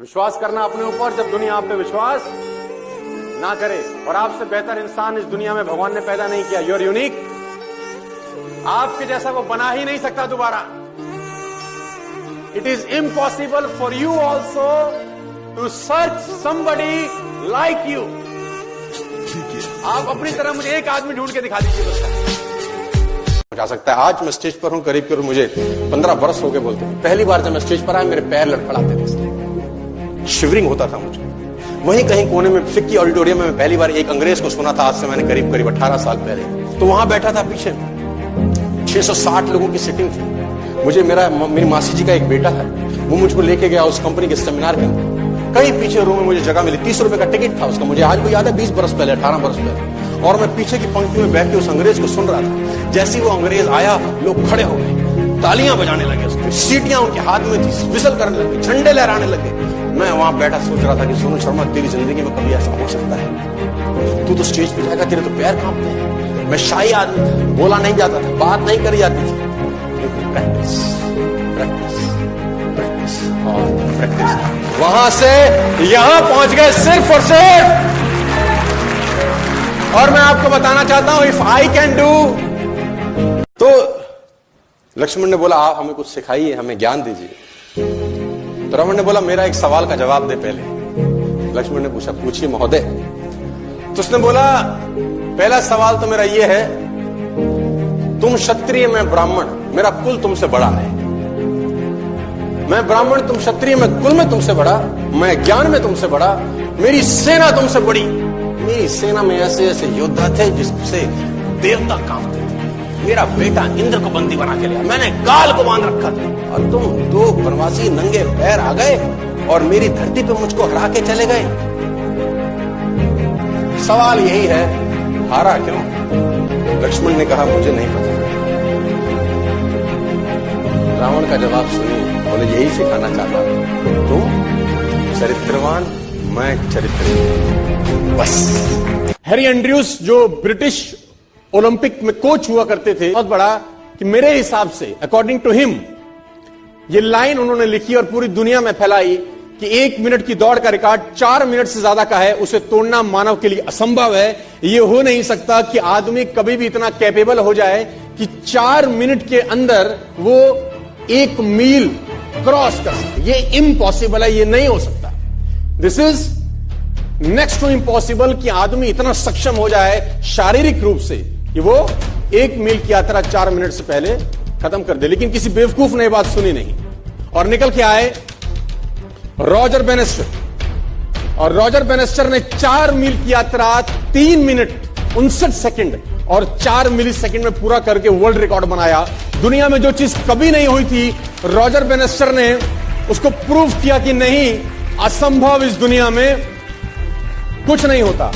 विश्वास करना अपने ऊपर जब दुनिया आप पे विश्वास ना करे। और आपसे बेहतर इंसान इस दुनिया में भगवान ने पैदा नहीं किया। You are unique. आपके जैसा वो बना ही नहीं सकता दोबारा। It is impossible for you also to search somebody like you. आप अपनी तरह मुझे एक आदमी ढूंढ के दिखा दीजिए बस। जा सकता है आज मैं स्टेज पर हूं, करीब करीब मुझे 15 वर्ष हो गए बोलते हैं। पहली बार जब मैं स्टेज पर आया मेरे पैर लड़खड़ाते थे, शिवरिंग होता था मुझे। वहीं कहीं कोने में फिक्की ऑडिटोरियम में मैं पहली बार एक अंग्रेज को सुना था। आज से मैंने करीब करीब 18 साल पहले। तो वहां बैठा था पीछे 660 लोगों की सिटिंग थी। मुझे मेरी मासी जी का एक बेटा है, वो मुझको लेके गया उस कंपनी के सेमिनार के अंदर। कहीं पीछे रूम में मुझे जगह मिली। 30 रुपए का टिकट था उसका। मुझे आज भी याद है, 20 बरस पहले, 18 बरस पहले। और मैं पीछे की पंक्ति में बैठ के उस अंग्रेज को सुन रहा था। जैसे ही वो अंग्रेज आया, लोग खड़े हो गए, तालियां बजाने लगे उसके, सीटियां उनके हाथ में थी, विसल करने लगे, झंडे लहराने लगे। मैं वहां बैठा सोच रहा था कि सोनू शर्मा, तेरी जिंदगी में कभी ऐसा हो सकता है? तू तो स्टेज पे जाएगा, तेरे तो पैर कांपते हैं। मैं शाही आदमी था, बोला नहीं जाता था, बात नहीं करी जाती थी। लेकिन प्रैक्टिस प्रैक्टिस प्रैक्टिस और प्रैक्टिस, वहां से यहां पहुंच गए सिर्फ और सिर्फ। और मैं आपको बताना चाहता हूं, इफ आई कैन डू। तो लक्ष्मण ने बोला, आप हमें कुछ सिखाइए, हमें ज्ञान दीजिए। तो रावण ने बोला, मेरा एक सवाल का जवाब दे पहले। लक्ष्मण ने पूछा, पूछिए महोदय। तो उसने बोला, पहला सवाल तो मेरा यह है, तुम क्षत्रिय, मैं ब्राह्मण, मेरा कुल तुमसे बड़ा है। मैं ब्राह्मण, तुम क्षत्रिय, मैं कुल में तुमसे बड़ा, मैं ज्ञान में तुमसे बड़ा, मेरी सेना तुमसे बड़ी। मेरी सेना में ऐसे ऐसे योद्धा थे जिससे देवता कांपते थे। मेरा बेटा इंद्र को बंदी बना के लिया, मैंने गाल को बांध रखा था। और तुम दो वनवासी नंगे पैर आ गए और मेरी धरती पे मुझको हरा के चले गए। सवाल यही है, हारा क्यों? लक्ष्मण ने कहा, मुझे नहीं पता। रावण का जवाब सुनिए, बोले, यही सिखाना चाहता हूं। तुम चरित्रवान, मैं चरित्रहीन, बस। हैरी एंड्रयूज जो ब्रिटिश ओलंपिक में कोच हुआ करते थे, बहुत बड़ा, कि मेरे हिसाब से, अकॉर्डिंग टू हिम, ये लाइन उन्होंने लिखी और पूरी दुनिया में फैलाई कि 1 मिनट की दौड़ का रिकॉर्ड 4 मिनट से ज्यादा का है, उसे तोड़ना मानव के लिए असंभव है। ये हो नहीं सकता कि आदमी कभी भी इतना कैपेबल हो जाए कि 4 मिनट के अंदर वो 1 मील क्रॉस कर सके। ये इम्पॉसिबल है, ये नहीं हो सकता। This is next to impossible कि आदमी इतना सक्षम हो जाए शारीरिक रूप से कि वो 1 मील की यात्रा 4 मिनट से पहले खत्म कर दे। लेकिन किसी बेवकूफ ने बात सुनी नहीं और निकल के आए रॉजर बेनेस्टर। और रॉजर बेनेस्टर ने 4 मील की यात्रा 3 मिनट 59 सेकंड और 4 मिली सेकंड में पूरा करके वर्ल्ड रिकॉर्ड बनाया। दुनिया में जो चीज कभी नहीं हुई थी, रॉजर बेनेस्टर ने उसको प्रूव किया कि नहीं, असंभव इस दुनिया में कुछ नहीं होता।